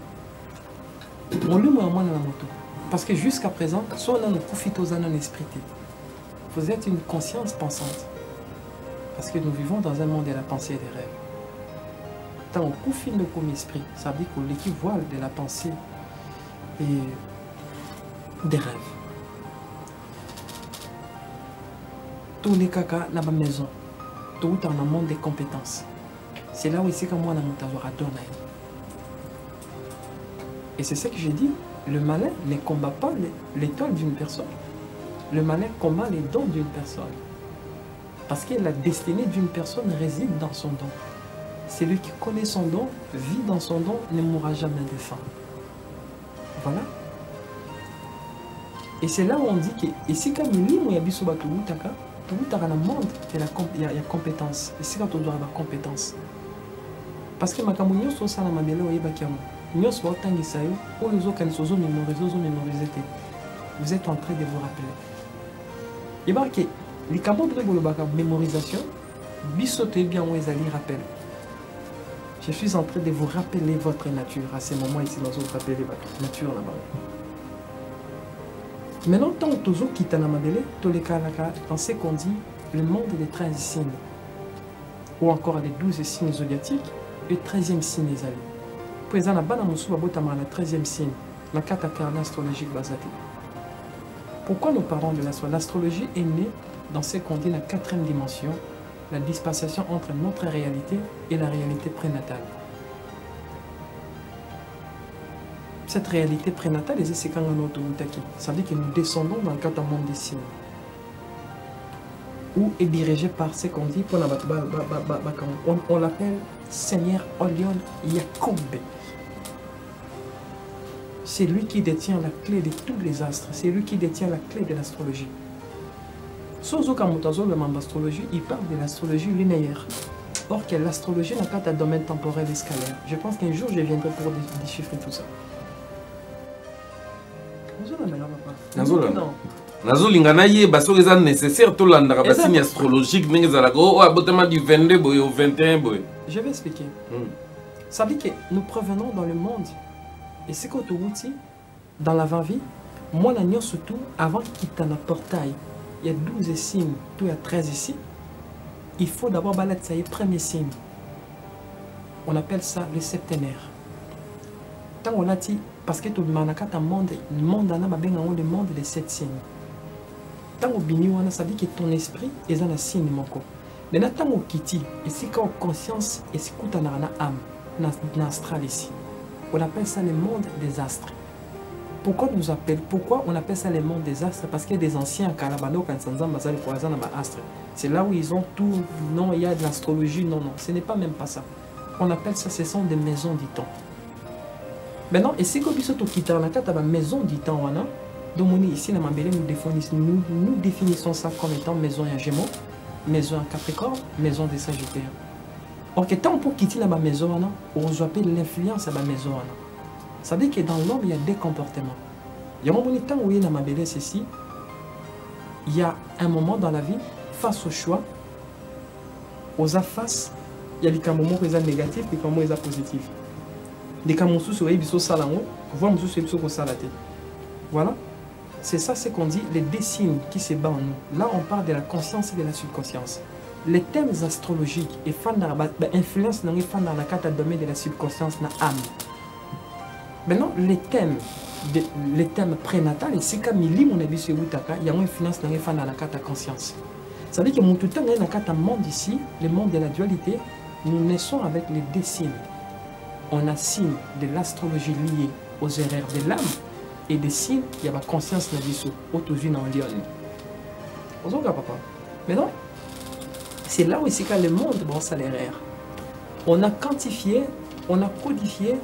On lui met un dans la moto. Parce que jusqu'à présent, soit on a nos coufitos dans notre esprit. Vous êtes une conscience pensante. Parce que nous vivons dans un monde de la pensée et des rêves. Tant on confine le comme esprit, ça veut dire que l'équivoile de la pensée et des rêves. Tous les caca dans ma maison, tout en un monde des compétences. C'est là où ici que moi, on a donné. Et c'est ce que j'ai dit. Le malin ne combat pas l'étoile d'une personne. Le malin combat les dons d'une personne. Parce que la destinée d'une personne réside dans son don. Celui qui connaît son don, vit dans son don, ne mourra jamais de faim. Voilà. Et c'est là où on dit que, et si comme il y a des gens qui dans le monde, il y a compétence. Et si quand on doit avoir compétence. Parce que ma camoufle, c'est ça la mamelle ou yebakiamo. Nous sommes autant de ça, ou les autres qui sont mémorisés, vous êtes en train de vous rappeler. Il y a que les camoufles de mémorisation, bisote bien où ils allaient rappel. Je suis en train de vous rappeler votre nature à ce moment ici, nous allons rappeler votre nature là-bas. Maintenant, tant que tu quittes la madele, tu les dans ce qu'on dit le monde des 13 signes, ou encore les 12 signes zodiaques, et 13e signe des alliés. Pour les années, nous avons le 13e signe, la carte astrologique basée. Pourquoi nous parlons de l'astrologie? L'astrologie est née dans ce qu'on dit la 4e dimension, la dispensation entre notre réalité et la réalité prénatale. Cette réalité prénatale, c'est quand ça veut dire que nous descendons dans le cadre d'un monde des signes. Ou est dirigé par ce qu'on dit, on l'appelle Seigneur Orion Yacoub. C'est lui qui détient la clé de tous les astres, c'est lui qui détient la clé de l'astrologie. Sozo Kamoutazo, le membre d'astrologie, il parle de l'astrologie linéaire. Or que l'astrologie n'a pas de domaine temporel et scalaire. Je pense qu'un jour je viendrai pour déchiffrer tout ça. Nazolinga na yeba soki eza nécessaire tolandaka basigne astrologique ndenge ezalaka oyo abotama du 22 boye au 21 boye. Je vais expliquer. Ça veut dire que nous provenons dans le monde. Et c'est quand tu dans l'avant-vie, moi la surtout avant qu'il t'en a portail, il y a 12 signes, tout il y a 13 ici. Il faut d'abord balader ça y est premier signe. On appelle ça le septénaire. Tant on a dit parce que tout le monde le monde des 7 signes. Tant au bini ça dit que ton esprit est un signe moko. Maintenant tant au kiti et c'est quand conscience et c'est quand on a une âme dans astral ici. On appelle ça le monde des astres. Pourquoi on appelle ça le monde des astres? Parce qu'il y a des anciens Kalabano quand astres. C'est là où ils ont tout. Non, il y a de l'astrologie. Non, ce n'est pas même pas ça. On appelle ça, ce sont des maisons du temps. Maintenant, et si on a une maison du temps, donc ici, nous définissons ça comme étant maison à Gémeaux, maison à Capricorne, maison des Sagittaires. Or, que tant pour quitter la maison, on appelle l'influence à la maison. Ça veut dire que dans l'homme, il y a des comportements. Il y a un moment où il y a ici, il y a un moment dans la vie, face au choix, aux affaces, il y a des moments qui sont négatifs et des moments qui sont positifs. Des moments où il y a salango, voire où il y a voilà. C'est ça ce qu'on dit, les deux signes qui se battent en nous. Là, on parle de la conscience et de la subconscience. Les thèmes astrologiques et influence dans la carte domaine de la subconscience dans l'âme. Maintenant, les thèmes prénatales, c'est comme il y a une influence dans la carte conscience. Ça veut dire que tout le temps, dans la carte monde ici, le monde de la dualité, nous naissons avec les deux signes. On a signe de l'astrologie liée aux erreurs de l'âme et des signes, il y a la conscience de la vie, autour en lion. Vous avez papa. Maintenant, c'est là où ici quand le monde brosse à l'erreur. On a quantifié, on a codifié,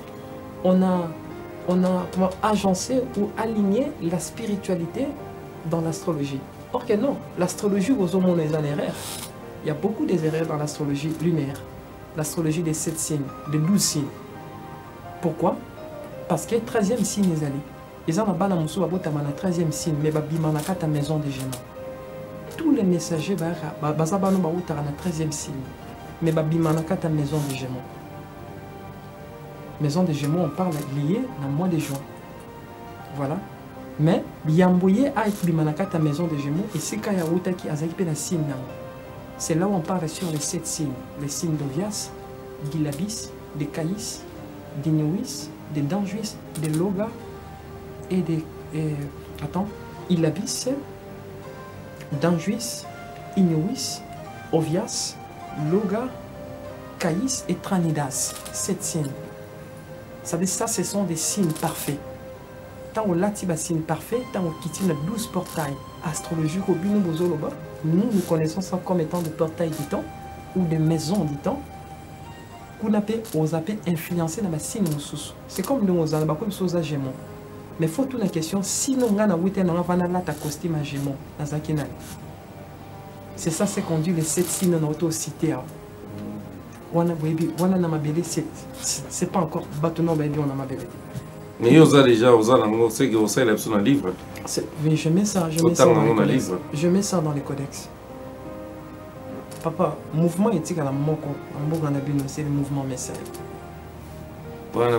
on a agencé ou aligné la spiritualité dans l'astrologie. Or que non, l'astrologie aux hommes les erreurs. Il y a beaucoup d'erreurs dans l'astrologie lunaire, l'astrologie des 7 signes, des 12 signes. Pourquoi? Parce que le 13e signe est allé. Ils ont la 13e signe, mais la maison des Gémeaux. Tous les messagers sont dans la 13e signe, mais la maison des Gémeaux. Maison des Gémeaux, on parle lié dans le mois de juin. Voilà. Mais Yamboye a été la maison des Gémeaux et c'est quand il y a qui a la signe. C'est là où on parle sur les 7 signes. Les signes d'Ovias, d'Ilabis, de Caïs, d'Inuis, de Danjuis, de Loga et de. Ilabis, Danjuis, Inuis, Ovias, Loga, Caïs et Tranidas. 7 signes. Ça veut dire ça, ce sont des signes parfaits. Tant on a des signes parfaits, tant on quitte 12 portails astrologiques au bino bozoloba, nous connaissons ça comme étant des portails du temps ou des maisons du temps. Qu'on appelle aux appels influencés dans ma signe. C'est comme nous aux alabas comme ça gémeaux. Mais il faut toute la question si nous avons un costume à gémeaux dans Zakinal. C'est ça c'est conduit les 7 signes dans auto-cité. C'est pas encore bâtonnement baby on a ma bébé. Mais ils ont déjà aux alentours, c'est que vous savez sur un livre. Oui, je mets ça dans les codex. Papa, mouvement éthique à la moko, c'est le mouvement message. Voilà,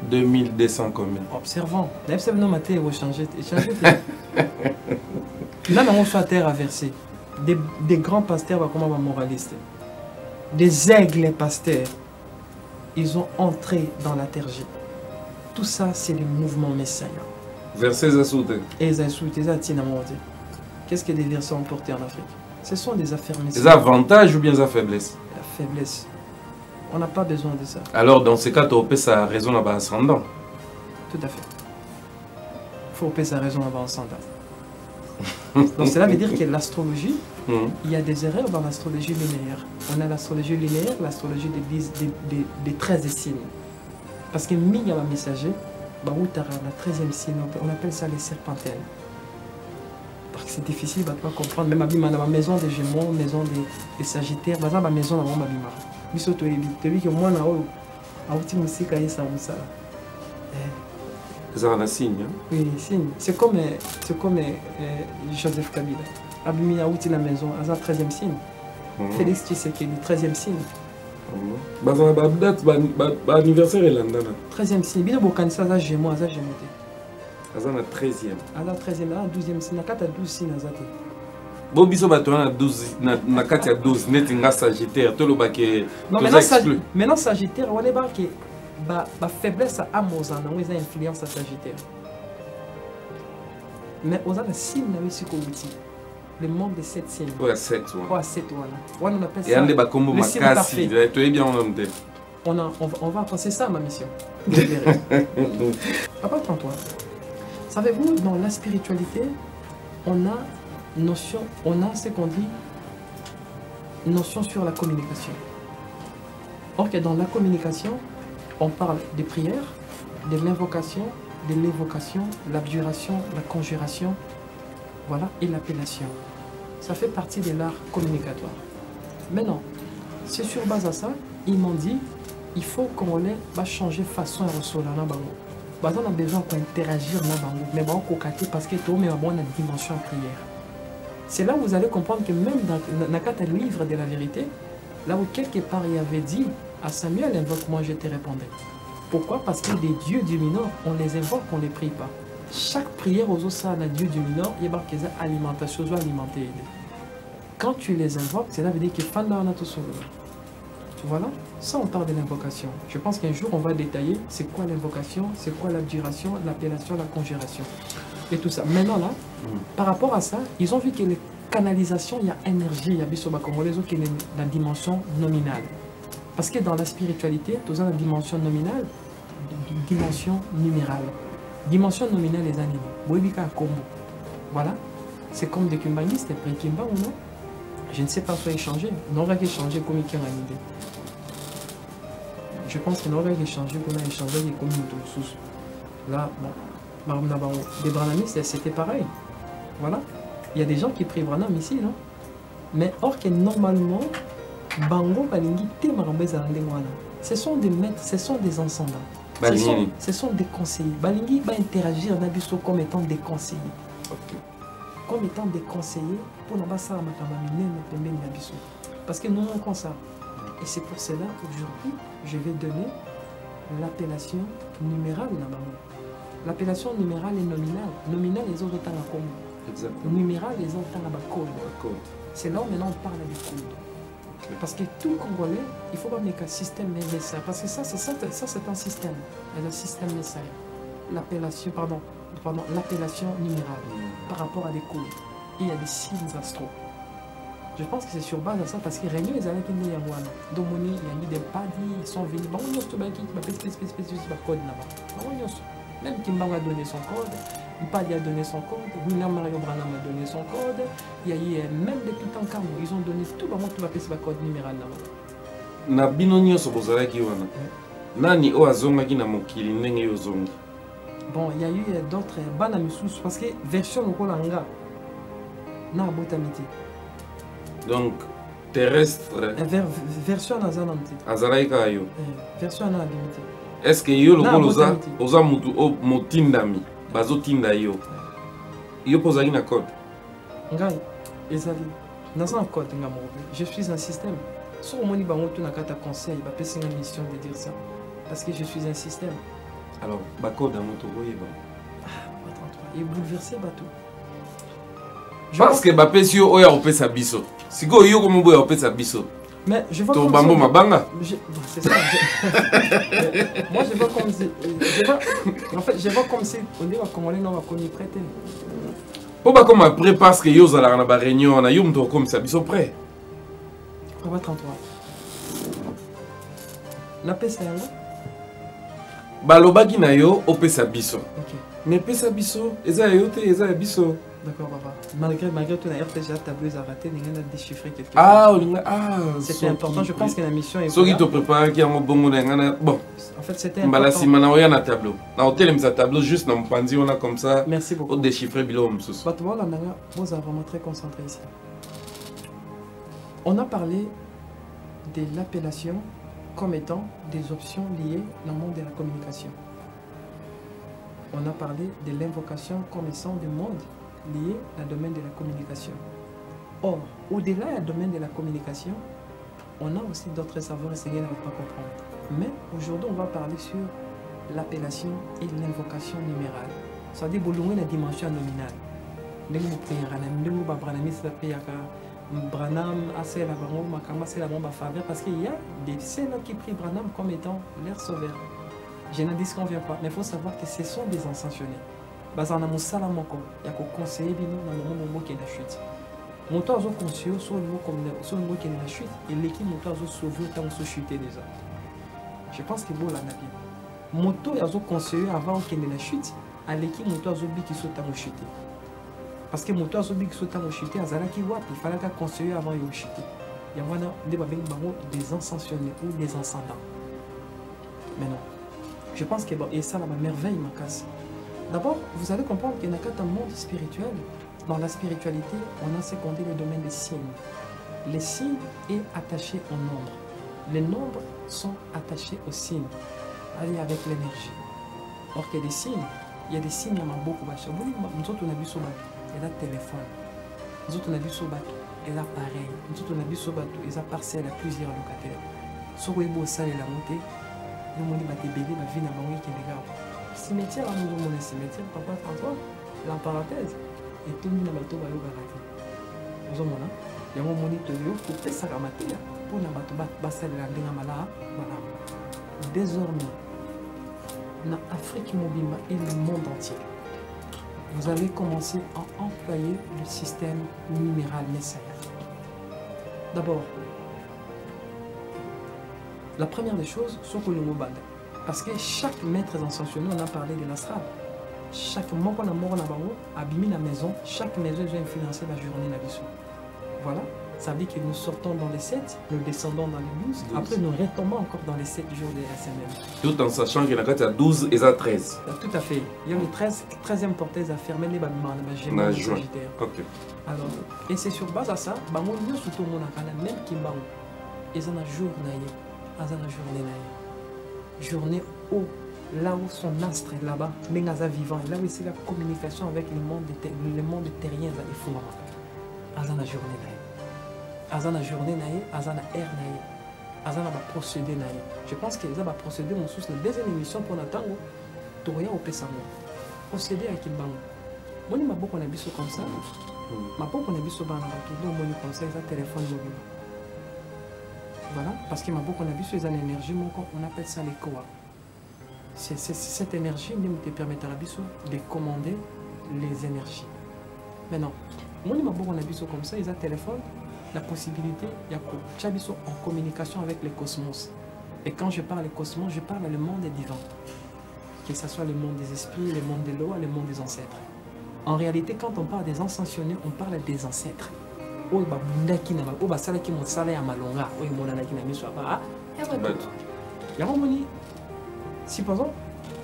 2200 combien. Observant. L'observant non maté va changer. Là, on fait terre à verser. Des grands pasteurs, comment va moraliste. Des aigles pasteurs, ils ont entré dans la terre. Tout ça, c'est le mouvement messiaen. Versets à souter. Et les insultes, les attines à monter. Qu'est-ce que des versets ont porté en Afrique? Ce sont des affaires messiaennes. Des avantages ou bien des faiblesses? La faiblesse. On n'a pas besoin de ça. Alors, dans ce cas, tu as sa raison à bas ascendant. Tout à fait. Il faut payer sa raison à bas ascendant. Donc cela veut dire que l'astrologie, il y a des erreurs dans l'astrologie linéaire. On a l'astrologie linéaire, l'astrologie des 13 signes. Parce que il y a un messager, la 13e signe, on appelle ça les serpentines. Parce que c'est difficile de comprendre. Même dans la maison des Gémeaux, maison des Sagittaires, dans la maison de la Mabima. Mais surtout, tu dis que moi, je suis ça. C'est un signe. Oui, signe. C'est comme Joseph Kabila. Abimi a outil la maison, à 13e signe. Félix Tshisekedi, 13e signe. Anniversaire est là. 13e signe. Bien beaucoup ça, ça Gémeaux, ça Gémeaux. Ça na 13e. À la 13e, à la 12e signe, à 12 signes. Bobiso batona 12 na 12 net nga Sagittaire, tout le baquet. Non, maintenant Sagittaire, on est barqué. La faiblesse à Amazon, on a influence à Sagittaire. Mais on a le signe le monde de 7 signes. Ouais, 7. Ouais, 7, voilà. On appelle ça. Et on est comme Makassi. Tu es bien on va passer ça à ma mission. Papa, prends-toi. Savez-vous, dans la spiritualité, on a ce qu'on dit, notion sur la communication. Or que dans la communication, on parle des prières, de l'invocation, de l'évocation, l'abjuration, la conjuration, voilà, et l'appellation. Ça fait partie de l'art communicatoire. Maintenant, c'est sur base à ça, ils m'ont dit, il faut qu'on va changer façon à recevoir la bango. On a besoin d'interagir la bango, mais on va parce que tout le monde a une dimension prière. C'est là où vous allez comprendre que même dans le livre de la vérité, là où quelque part il avait dit à Samuel, invoque moi je te répondrai. Pourquoi? Parce que les dieux du Nord, on les invoque, on ne les prie pas. Chaque prière aux autres à Dieu du Nord, il y a une alimentation, alimenter. Quand tu les invoques, cela veut dire que Fanda en a tout sauvé. Voilà, ça on parle de l'invocation. Je pense qu'un jour on va détailler c'est quoi l'invocation, c'est quoi l'abjuration, l'appellation, la conjuration et tout ça. Maintenant là, par rapport à ça, ils ont vu que les canalisations, il y a énergie, il y a bisoba comme les autres qui est la dimension nominale. Parce que dans la spiritualité, tu as la dimension nominale, dimension numérale. Dimension nominale les animaux. Voilà, c'est comme des kimbangistes, après Kimba ou non? Je ne sais pas soit échanger. Non, on va échanger comme il y a une idée. Je pense qu'on aurait échangé, qu'on a échangé comme une sous. Là, bon, des branamistes, c'était pareil. Voilà. Il y a des gens qui prient branam ici, non? Mais or que normalement, Bango, Balingi, ce sont des maîtres, ce sont des enseignants. Ce sont des conseillers. Balingi va interagir dans comme étant des conseillers. Okay. Comme étant des conseillers pour nous passer à parce que nous on comme ça. Et c'est pour cela qu'aujourd'hui, je vais donner l'appellation numérale. L'appellation numérale est nominale. Nominale, les autres temps à commun. Exactement. Numérale, les autres temps à code. C'est là où maintenant on parle des codes. Okay. Parce que tout Congolais, il ne faut pas mettre un système message. Parce que ça c'est un système. Il y a un système message. L'appellation, l'appellation numérale par rapport à des codes. Et il y a des signes astro. Je pense que c'est sur base de ça parce que Réunion, ils avaient qu'il y a donc il y a mis des padis, ils sont venus. Bon, on a code là-bas. Même Kimba a donné son code, Mpadi a donné son code, William Mario Branham a donné son code, il y a eu même depuis Tankamo, ils ont donné tout le monde qui va faire ce code numéral. Na bino nyonso bozalaki wana. Nani o azongaki na mokili ndenge yo zongi? Bon, il y a eu d'autres bana misusu parce que version lokolanga na botamiti. Donc terrestre version nazananti. azalaika yo. Version na limité. Est-ce que yo lokolo oza mutu o motindami bazotinda yo? Yo pozali na code. Ngai ezali naza code ngamo. Je suis un système. Sur moni bango tu na kata conseil, ba pesa une mission de dire ça parce que je suis un système. Alors, bako dans notre boyeba. Il est bouleversé bateau. Parce que bapesi yo oya opesa biso. Siko yo comme boya opesa biso. Mais je vois comme bambo mabanga. C'est ça. Moi je vois comme si en fait, je vois comme si on dit va congolais non va connaître prêter. Po ba comme après parce que yo zala na ba réunion na yo mto comme ça biso prêt. On va 33. La pesa là. Balobaki na yo opesa biso. OK. Mais pesa biso, eza yo te, eza biso. D'accord, papa. Malgré tout, la RTGA tableuse a raté, il y a déchiffré quelque chose. Ah, c'était important. Je pense que la mission est. Ce qui te prépare, qui a un bon bon. En fait, c'était important. Si on a un tableau. On a un tableau juste dans mon pandi, on a comme ça. Merci beaucoup. On déchiffrer bilo. Vous êtes vraiment très concentré ici. On a parlé de l'appellation comme étant des options liées dans le monde de la communication. On a parlé de l'invocation comme étant du monde lié au domaine de la communication. Or, au-delà du domaine de la communication, on a aussi d'autres savoirs et ce qu'on ne va pas comprendre. Mais aujourd'hui, on va parler sur l'appellation et l'invocation numérale. C'est-à-dire que la dimension nominale. Parce qu'il y a des scènes qui prient Branham comme étant leur sauveur. Je ne dis qu'on ne vient pas, mais il faut savoir que ce sont des ascensionnés. Bazana musala moko ya ko conseiller bino na moment qui est la chute. Moto azo conseiller sur niveau comme sur niveau qui est la chute et l'équipe moto azo sauver tant so chuter déjà. Je pense que bon la na bien. Moto azo conseiller avant qu'il ait la chute à l'équipe moto azo bi qui saute tant chuter. Parce que moto azo bi qui saute tant chuter azala ki wapi il fallait qu'à conseiller avant de chuter. Il y a wana des babeng bango des ascensionnés ou des ascendants. Mais non. Je pense que bon, et ça la merveille ma casse. D'abord, vous allez comprendre qu'il n'y a qu'un monde spirituel. Dans la spiritualité, on a secondé le domaine des signes. Les signes est attaché au nombre. Les nombres sont attachés aux signes. Allez avec l'énergie. Or qu'il y a des signes, il y a des signes à beaucoup. Nous autres, on a vu sur bateau, il y a téléphone. Nous autres, on a vu sur bateau, il y a appareil. Nous autres, on a vu sur bateau, il y a parcelle à plusieurs locataires. Sur le beau salle et la montée, nous avons dit que la vie n'a pas eu qui est grave. Cimetière, nous avons un cimetière, papa François, la parenthèse, et tout le monde a été raté. Vous avez un moniteur pour faire ça pour la basse de la Dengamala. Désormais, dans l'Afrique mobile et le monde entier, vous allez commencer à employer le système numéral Messiah. D'abord, la première des choses, c'est que le mobile. Parce que chaque maître ascensionnel, on a parlé de l'astral. Chaque mois qu'on a mort a abîmé la maison, chaque maison a influencé la journée de la vie. Voilà, ça veut dire que nous sortons dans les 7, nous descendons dans les 12, après nous retombons encore dans les 7 jours de la semaine. Tout en sachant qu'il y en a 12 et 13. Tout à fait. Il y a une 13e portaise à fermer les babimans, les Sagittaire. Ok. Alors, et c'est sur base à ça, nous surtout même qui m'a ils ont un jour, ils ont un journée. Journée où, là où son astre est là-bas, mais vivant, là où c'est la communication avec le monde terrien, il faut azana journée naïe, azana journée naïe, azana air naïe, azana va procéder naïe. Je pense que ça va procéder mon sous la deuxième émission pour Natango, Toria au Pessamo. Procéder avec Kimbango. Moi, je beaucoup on a vu comme ça. Ma beaucoup on a vu sur Banaba, donc moi comme ça, ils ont téléphone mobile. Voilà, parce que ma beaucoup on a vu sur les énergies, on appelle ça les koa. C'est cette énergie qui te permettra de commander les énergies. Maintenant, moi, on a vu comme ça, ils ont téléphone, la possibilité, il y a en communication avec le cosmos. Et quand je parle du cosmos, je parle le monde vivant. que ce soit le monde des esprits, le monde de l'eau, le monde des ancêtres. En réalité, quand on parle des ascensionnés, on parle des ancêtres. Supposons,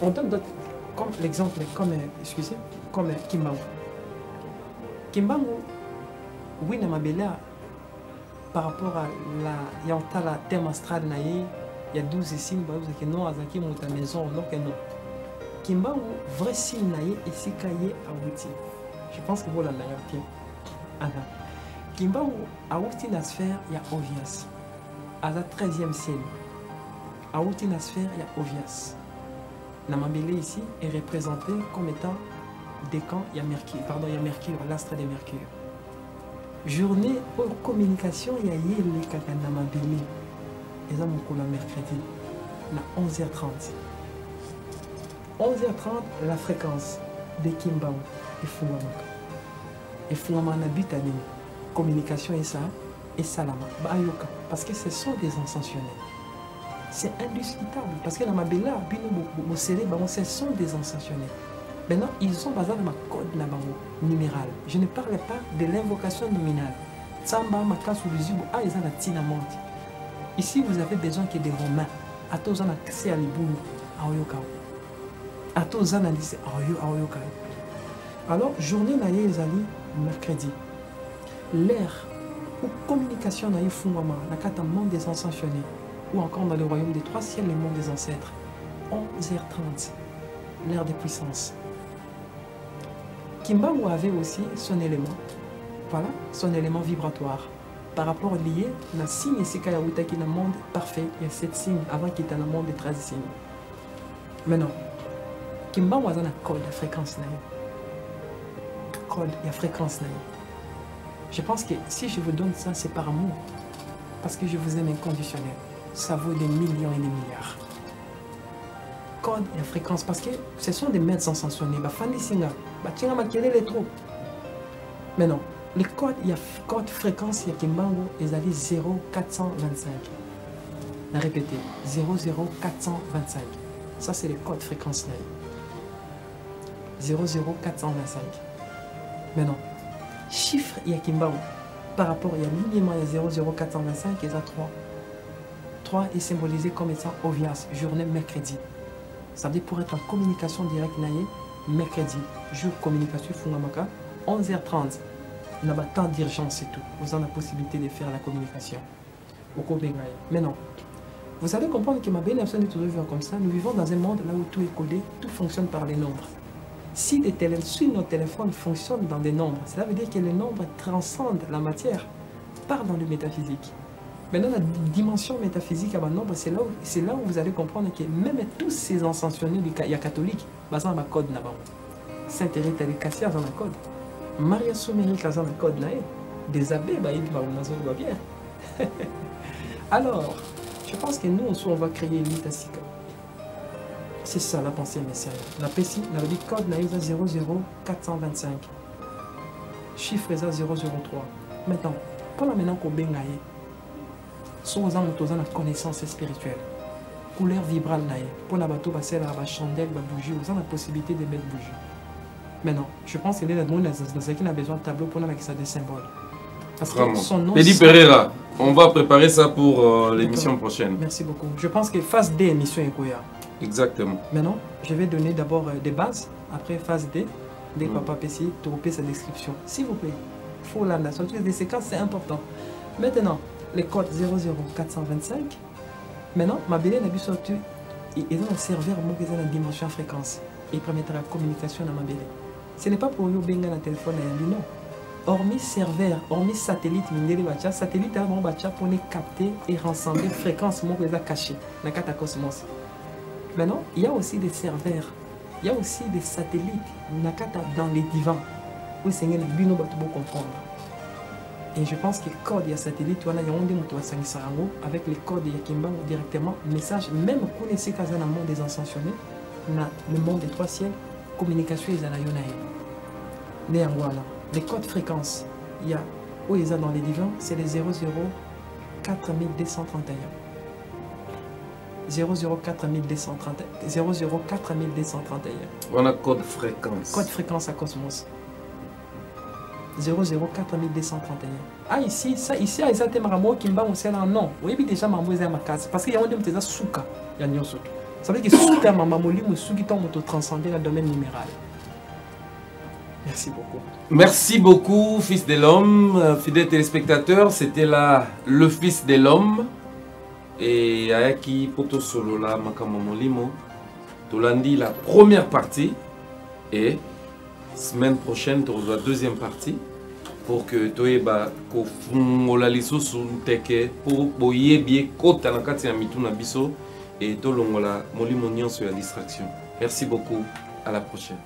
on donne comme l'exemple, comme, excusez, comme Kimbangu. Kimbangu, oui, par rapport à la thème astral, il y a 12 signes, qui non, Azaki, monte à la maison, non, que non. Kimbangu, vrai signe, ici, Kaye, Awuti. Je pense que vous l'avez bien. Kimbangu, Awuti, la sphère, il y a Ovias. À la 13e signe, Awuti, la sphère, il y a Ovias. Namambélé ici est représenté comme étant des camps, il y a Mercure, l'astre de Mercure. Journée pour communication, il y a Yéle Kaka Namambélé. Et ça, mon mercredi, à 11h30. 11h30, la fréquence de Kimbangu et Fungama. Et Fungama n'habite à nous. Communication et ça, et Salama. Bayoka. Parce que ce sont des ascensionnés. C'est indiscutable. Parce que la Mabela, ce sont des ascensionnés. Maintenant, ils sont basés dans ma code numéral. Je ne parle pas de l'invocation nominale. Ici, vous avez besoin que des Romains. À tous en accès à l'Iboulou, à Oyoka. À tous en accès à Oyoka. Alors, journée naïe ezali mercredi. L'ère ou communication naïe fungama, la carte monde des ascensionnés, ou encore dans le royaume des trois ciels, le monde des ancêtres. 11h30, l'ère des puissances. Kimbangu avait aussi son élément, voilà, son élément vibratoire. Par rapport lié, la signe ici qui est le monde parfait, il y a 7 signes avant qu'il y ait le monde des 13 signes. Maintenant, Kimbangu a un code de fréquence. Code, il y a fréquence. Je pense que si je vous donne ça, c'est par amour. Parce que je vous aime inconditionnel. Ça vaut des millions et des milliards. Code et fréquence, parce que ce sont des maîtres ascensionnés. Mais non, les codes, il y a code fréquence, il y a Kimbangu, ils avaient 0425. La répéter, 00425. Ça, c'est le code fréquence. 00425. Mais non, chiffre, il y a Kimbangu. Par rapport, il y a l'alignement, il y a 00425, il y a 3. 3 est symbolisé comme étant Ovias, journée mercredi. Ça veut dire pour être en communication directe, mercredi, jour communication Fungamaka, 11h30. Il n'y a pas tant d'urgence et tout. Vous avez la possibilité de faire la communication. Mais non. Vous allez comprendre que ma bénédiction est toujours comme ça. Nous vivons dans un monde là où tout est codé, tout fonctionne par les nombres. Si nos téléphones fonctionnent dans des nombres, cela veut dire que les nombres transcendent la matière, part dans le métaphysique. Maintenant, la dimension métaphysique à un nombre, c'est là où vous allez comprendre que même tous ces ascensionnés du catholique, ils ont un code. Saint-Thérèse de Cassia a un code. Maria Soumérique a un code. Des abbés, ils ont bien. Alors, je pense que nous aussi, on va créer une mythasika. C'est ça la pensée messianique. La PSI, la dit code naïs 00425. Chiffre 003. Maintenant, pour la maintenant qu'on bengaye, soit aux amours la connaissance spirituelle. Couleur vibrale naïe. Pour la bateau, c'est la chandelle, la bougie, vous avez la possibilité de mettre bougie. Maintenant, je pense qu'il y a des qui a besoin de tableau pour mettre ça des symboles. Parce que son nom. Lady Pereira, on va préparer ça pour l'émission prochaine. Merci beaucoup. Je pense que phase D, émission Ekoya. Exactement. Maintenant, je vais donner d'abord des bases. Après phase D, dès que papa peut trouver sa description. S'il vous plaît. Il faut la sortir des séquences, c'est important. Maintenant, les codes 00425. Maintenant, ma belle n'a pas sorti. Ils ont un serveur qui est dans la dimension fréquence. Et il permettra la communication à ma belle. Ce n'est pas pour nous benga dans le téléphone, non. Hormis serveur, hormis satellite, satellite pour les capter et rassembler fréquences cachées dans le cosmos. Maintenant, il y a aussi des serveurs, il y a aussi des satellites dans les divans où c'est un bino pour comprendre. Et je pense que le code des satellites, avec les codes de Kimbangu directement, message, même qu'on essaie dans le monde des ascensionnés, le monde des trois ciels, communication est en les codes fréquences, il y a où ils sont dans les divans, c'est les 004 231. 004 231. 004 231. On a code fréquence. Code fréquence à Cosmos. 004 231. Ah, ici, ça, ici, à Isate Maramo, Kimba, on sait là, non. Oui, déjà, maman, est à ma case. Parce qu'il y a un de mes souka. Il y a un souka. Ça veut dire que souka, maman, moli, ou souki, ton moto transcender le domaine numéral. Merci beaucoup. Merci beaucoup, Fils de l'Homme. Fidèles téléspectateurs, c'était là le Fils de l'Homme. Et Ayaki Poto Solola Makamamolimo. Tolandi, la première partie. Et semaine prochaine, tu reçois la deuxième partie. Pour que tu aies ko fungola lisusu teke pour boye bien kota na kati ya mitu na biso et to longola molimo nyonso ya distraction. Merci beaucoup, à la prochaine.